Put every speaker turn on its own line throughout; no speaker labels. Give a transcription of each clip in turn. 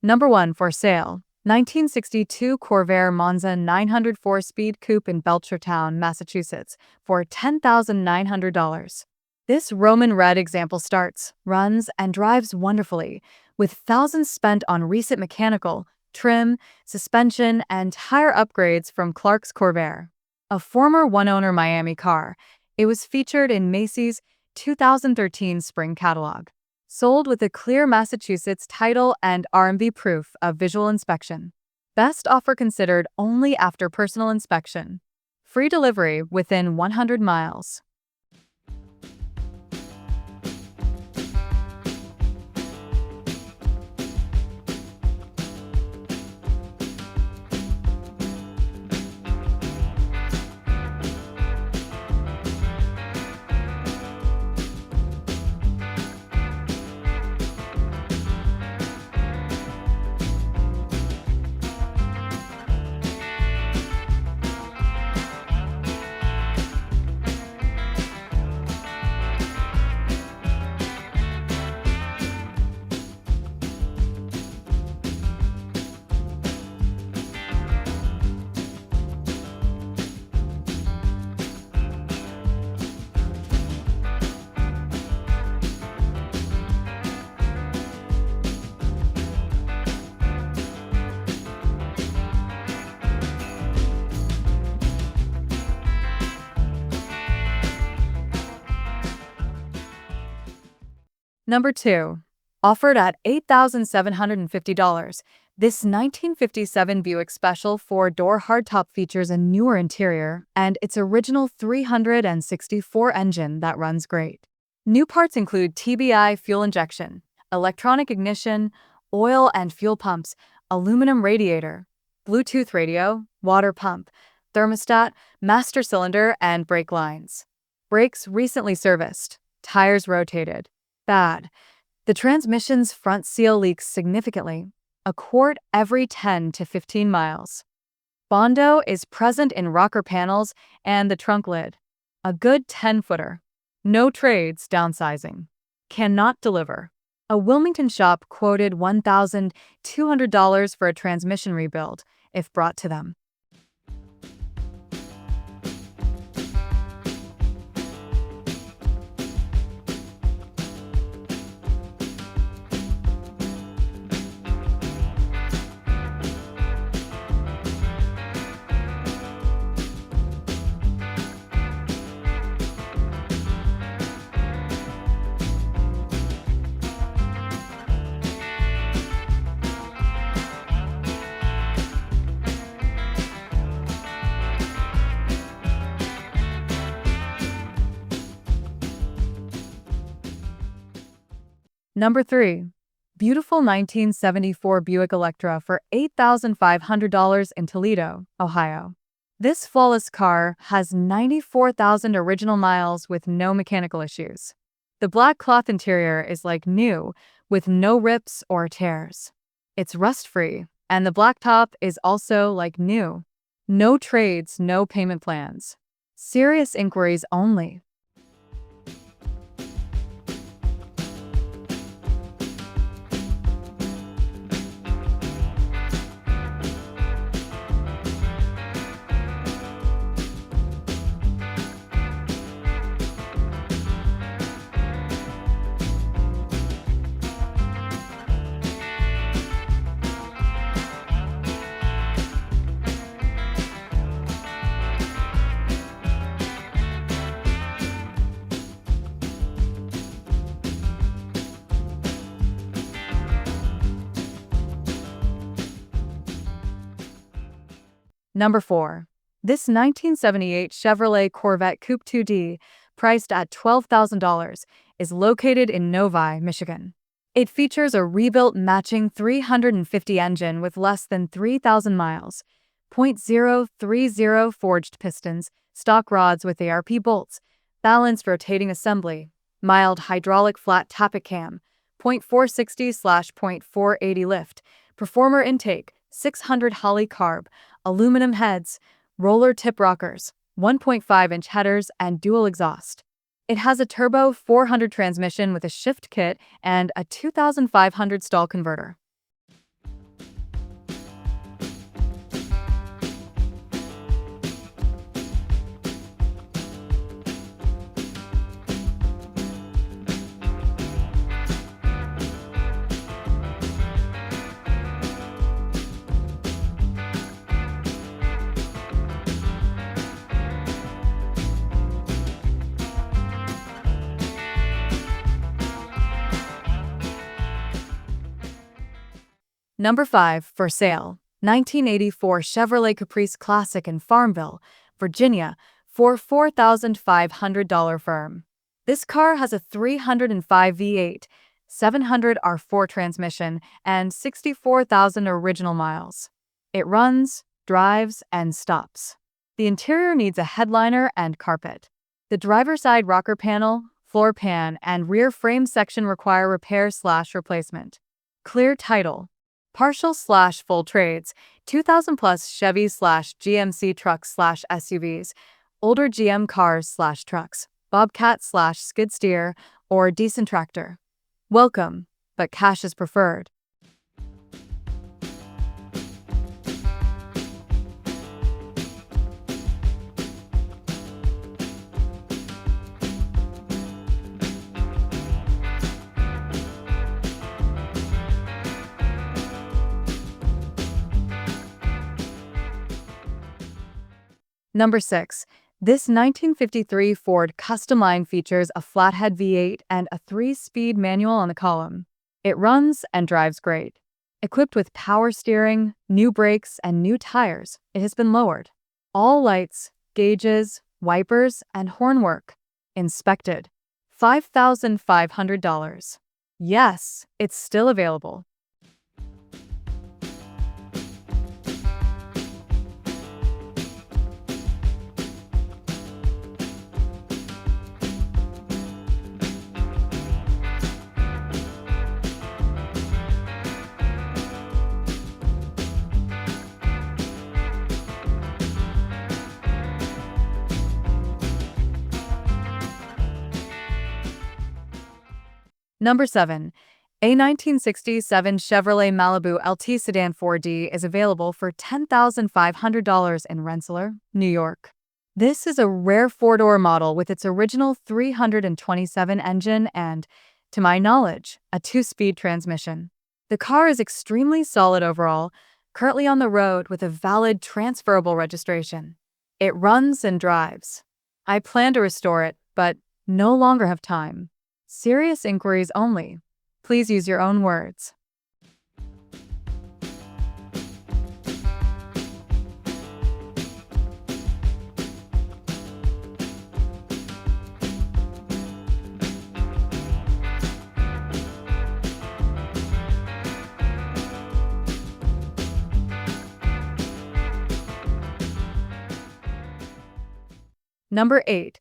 Number 1 for sale. 1962 Corvair Monza 904 Speed Coupe in Belchertown, Massachusetts for $10,900. This Roman red example starts, runs, and drives wonderfully, with thousands spent on recent mechanical, trim, suspension, and tire upgrades from Clark's Corvair. A former one-owner Miami car, it was featured in Macy's 2013 spring catalog. Sold with a clear Massachusetts title and R&B proof of visual inspection. Best offer considered only after personal inspection. Free delivery within 100 miles. Number 2. Offered at $8,750, this 1957 Buick Special 4-door hardtop features a newer interior and its original 364 engine that runs great. New parts include TBI fuel injection, electronic ignition, oil and fuel pumps, aluminum radiator, Bluetooth radio, water pump, thermostat, master cylinder, and brake lines. Brakes recently serviced. Tires rotated. Bad. The transmission's front seal leaks significantly, a quart every 10 to 15 miles. Bondo is present in rocker panels and the trunk lid. A good 10-footer. No trades, downsizing. Cannot deliver. A Wilmington shop quoted $1,200 for a transmission rebuild, if brought to them. Number 3. Beautiful 1974 Buick Electra for $8,500 in Toledo, Ohio. This flawless car has 94,000 original miles with no mechanical issues. The black cloth interior is like new, with no rips or tears. It's rust-free, and the black top is also like new. No trades, no payment plans. Serious inquiries only. Number 4. This 1978 Chevrolet Corvette Coupe 2D, priced at $12,000, is located in Novi, Michigan. It features a rebuilt matching 350 engine with less than 3,000 miles, .030 forged pistons, stock rods with ARP bolts, balanced rotating assembly, mild hydraulic flat tappet cam, .460/.480 lift, performer intake, 600 Holley carb, aluminum heads, roller tip rockers, 1.5-inch headers, and dual exhaust. It has a turbo 400 transmission with a shift kit and a 2,500 stall converter. Number 5, for sale. 1984 Chevrolet Caprice Classic in Farmville, Virginia, for $4,500 firm. This car has a 305 V8, 700 R4 transmission, and 64,000 original miles. It runs, drives, and stops. The interior needs a headliner and carpet. The driver's side rocker panel, floor pan, and rear frame section require repair/replacement. Clear title. Partial/full trades, 2000 plus Chevy/GMC trucks/SUVs, older GM cars/trucks, Bobcat/skid steer, or decent tractor. Welcome, but cash is preferred. Number 6. This 1953 Ford Custom Line features a flathead V8 and a 3-speed manual on the column. It runs and drives great. Equipped with power steering, new brakes, and new tires, it has been lowered. All lights, gauges, wipers, and horn work. Inspected. $5,500. Yes, it's still available. Number 7. A 1967 Chevrolet Malibu LT Sedan 4D is available for $10,500 in Rensselaer, New York. This is a rare four-door model with its original 327 engine and, to my knowledge, a 2-speed transmission. The car is extremely solid overall, currently on the road with a valid transferable registration. It runs and drives. I plan to restore it, but no longer have time. Serious inquiries only. Please use your own words. Number 8.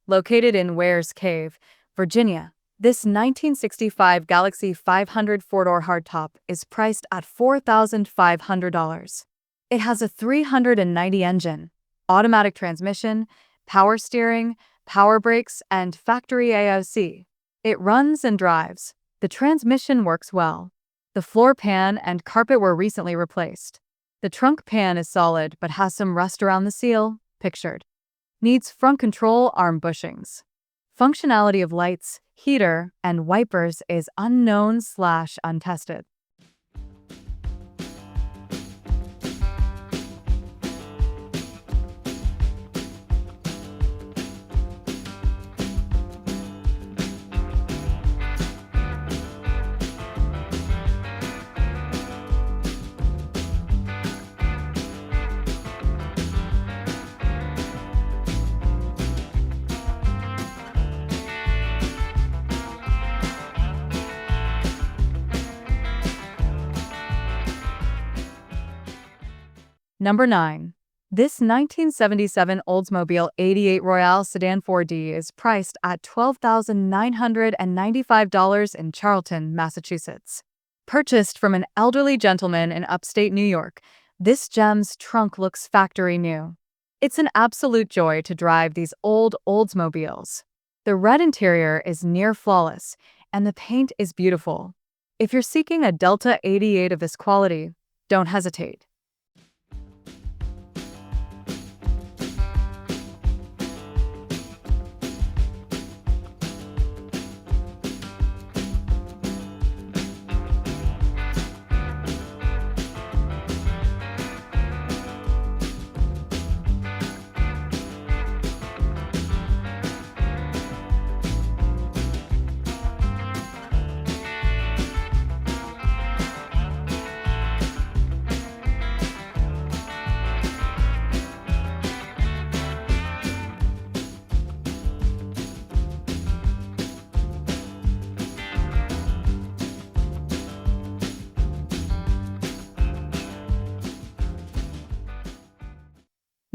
Located in Wares Cave, Virginia, this 1965 Galaxy 500 four-door hardtop is priced at $4,500. It has a 390 engine, automatic transmission, power steering, power brakes, and factory AOC. It runs and drives. The transmission works well. The floor pan and carpet were recently replaced. The trunk pan is solid but has some rust around the seal, pictured. Needs front control arm bushings. Functionality of lights, heater, and wipers is unknown/untested. Number 9. This 1977 Oldsmobile 88 Royale Sedan 4D is priced at $12,995 in Charlton, Massachusetts. Purchased from an elderly gentleman in upstate New York, this gem's trunk looks factory new. It's an absolute joy to drive these old Oldsmobiles. The red interior is near flawless, and the paint is beautiful. If you're seeking a Delta 88 of this quality, don't hesitate.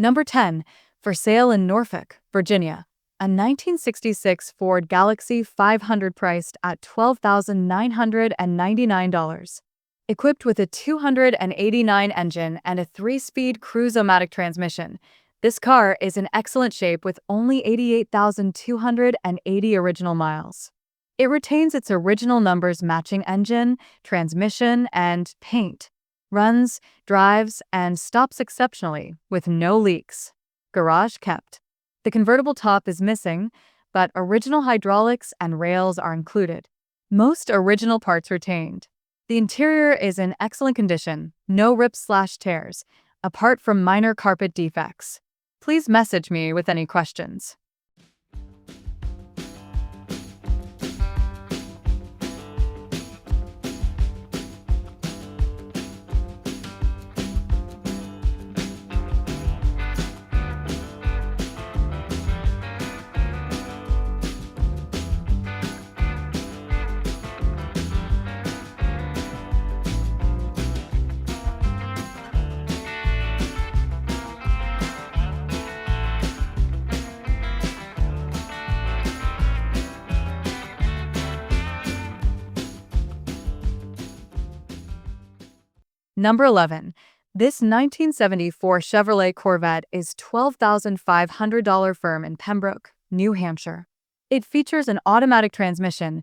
Number 10, for sale in Norfolk, Virginia. A 1966 Ford Galaxy 500 priced at $12,999. Equipped with a 289 engine and a 3-speed cruise-o-matic transmission, this car is in excellent shape with only 88,280 original miles. It retains its original numbers matching engine, transmission, and paint. Runs, drives, and stops exceptionally with no leaks. Garage kept. The convertible top is missing, but original hydraulics and rails are included. Most original parts retained. The interior is in excellent condition, no rips/tears, apart from minor carpet defects. Please message me with any questions. Number 11. This 1974 Chevrolet Corvette is $12,500 firm in Pembroke, New Hampshire. It features an automatic transmission,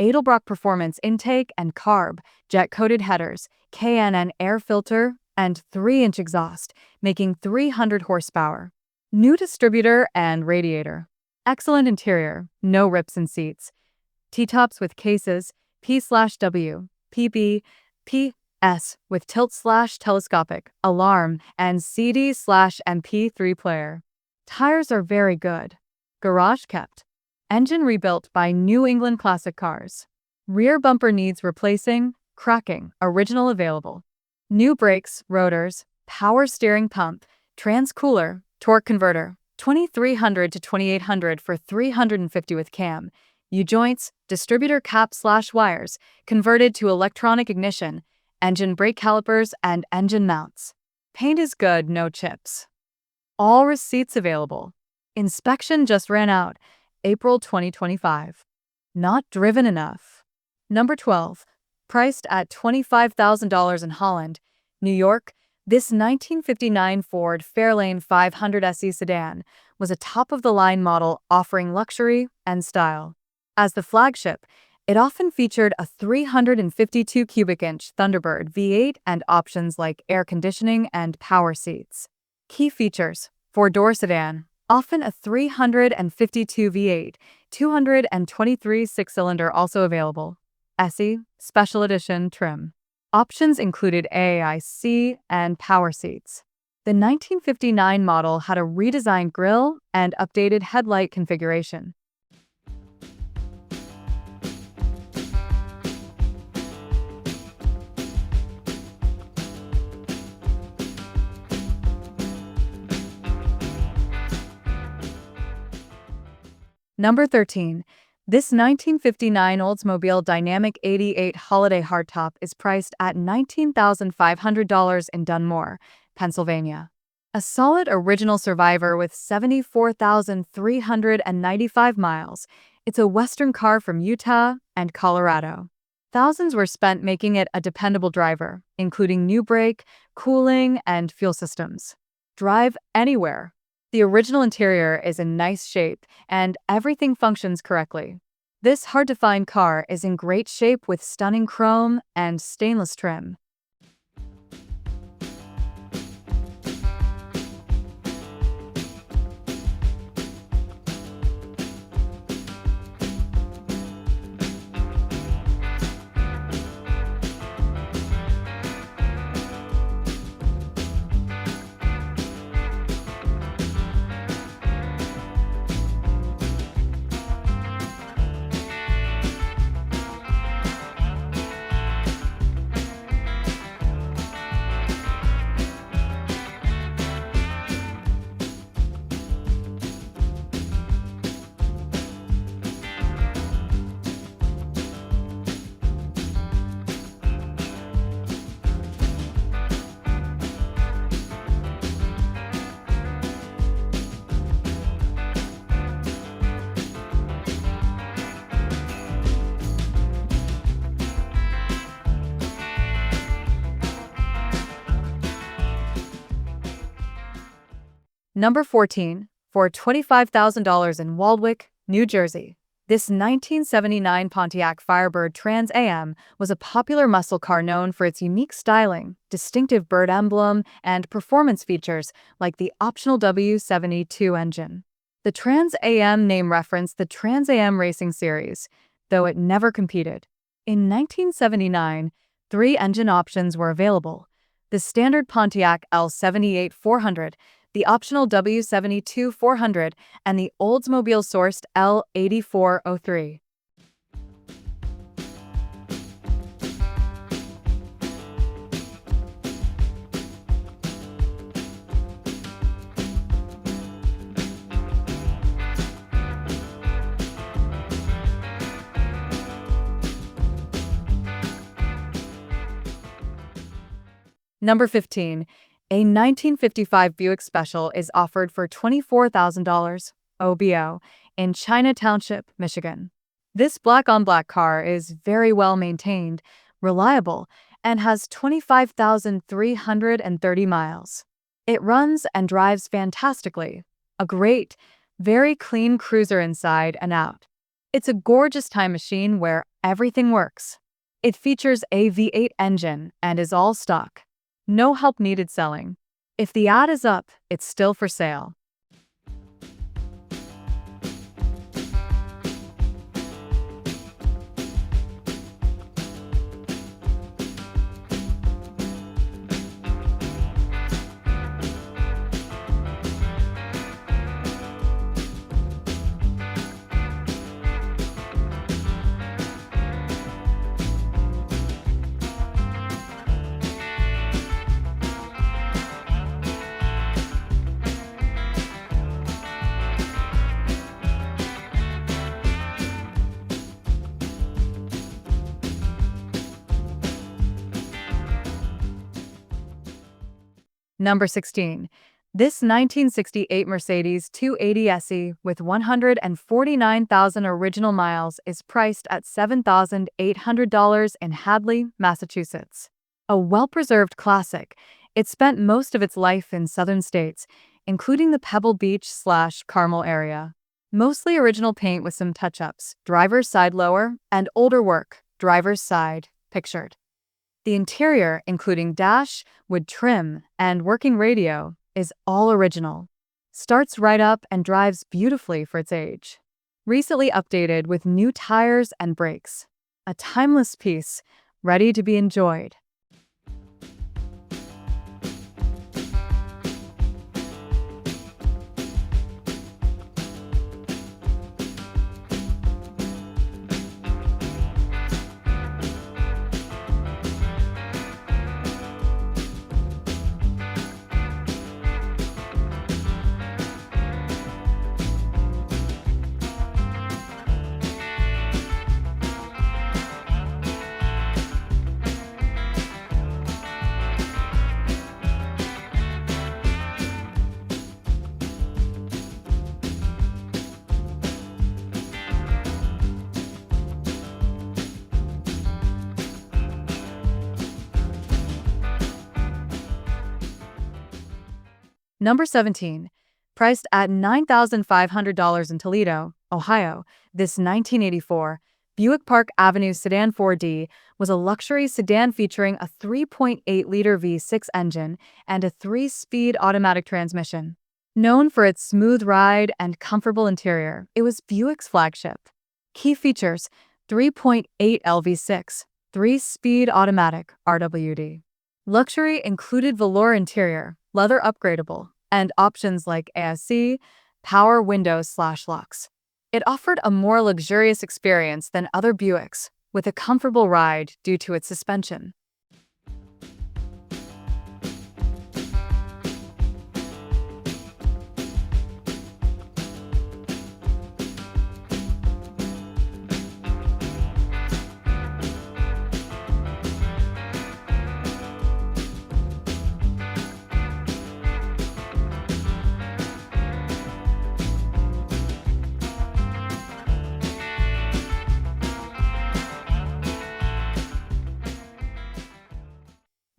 Edelbrock performance intake and carb, jet-coated headers, K&N air filter, and 3-inch exhaust, making 300 horsepower. New distributor and radiator. Excellent interior, no rips in seats. T-tops with cases, P/W, PB, PS with tilt/telescopic, alarm, and CD/MP3 player. Tires are very good. Garage kept. Engine rebuilt by New England Classic Cars. Rear bumper needs replacing, cracking, original available. New brakes, rotors, power steering pump, trans cooler, torque converter, 2300 to 2800 for 350 with cam. U-joints, distributor cap/wires, converted to electronic ignition, engine brake calipers, and engine mounts. Paint is good, no chips. All receipts available. Inspection just ran out, April 2025. Not driven enough. Number 12. Priced at $25,000 in Holland, New York, this 1959 Ford Fairlane 500 SE sedan was a top-of-the-line model offering luxury and style. As the flagship, it often featured a 352 cubic inch Thunderbird V8 and options like air conditioning and power seats. Key features: 4-door sedan, often a 352 V8, 223 6-cylinder also available. SE, special edition trim. Options included AAIC and power seats. The 1959 model had a redesigned grille and updated headlight configuration. Number 13. This 1959 Oldsmobile Dynamic 88 Holiday Hardtop is priced at $19,500 in Dunmore, Pennsylvania. A solid original survivor with 74,395 miles, it's a Western car from Utah and Colorado. Thousands were spent making it a dependable driver, including new brake, cooling, and fuel systems. Drive anywhere. The original interior is in nice shape, and everything functions correctly. This hard-to-find car is in great shape with stunning chrome and stainless trim. Number 14, for $25,000 in Waldwick, New Jersey. This 1979 Pontiac Firebird Trans Am was a popular muscle car known for its unique styling, distinctive bird emblem, and performance features like the optional W72 engine. The Trans Am name referenced the Trans Am Racing Series, though it never competed. In 1979, three engine options were available: the standard Pontiac L78 400, the optional W72 400, and the Oldsmobile-sourced L8403. Number 15. A 1955 Buick Special is offered for $24,000 OBO in China Township, Michigan. This black-on-black car is very well maintained, reliable, and has 25,330 miles. It runs and drives fantastically. A great, very clean cruiser inside and out. It's a gorgeous time machine where everything works. It features a V8 engine and is all stock. No help needed selling. If the ad is up, it's still for sale. Number 16. This 1968 Mercedes 280 SE with 149,000 original miles is priced at $7,800 in Hadley, Massachusetts. A well-preserved classic, it spent most of its life in southern states, including the Pebble Beach/Carmel area. Mostly original paint with some touch-ups, driver's side lower, and older work, driver's side, pictured. The interior, including dash, wood trim, and working radio, is all original. Starts right up and drives beautifully for its age. Recently updated with new tires and brakes. A timeless piece, ready to be enjoyed. Number 17. Priced at $9,500 in Toledo, Ohio, this 1984 Buick Park Avenue Sedan 4D was a luxury sedan featuring a 3.8-liter V6 engine and a 3-speed automatic transmission. Known for its smooth ride and comfortable interior, it was Buick's flagship. Key features: 3.8 LV6, 3-speed automatic RWD. Luxury included velour interior, leather upgradable, and options like ASC, power windows/locks. It offered a more luxurious experience than other Buicks, with a comfortable ride due to its suspension.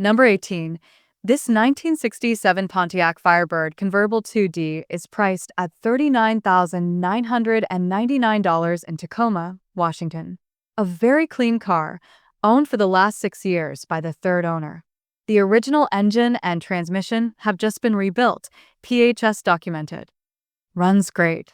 Number 18. This 1967 Pontiac Firebird Convertible 2D is priced at $39,999 in Tacoma, Washington. A very clean car, owned for the last 6 years by the third owner. The original engine and transmission have just been rebuilt, PHS documented. Runs great.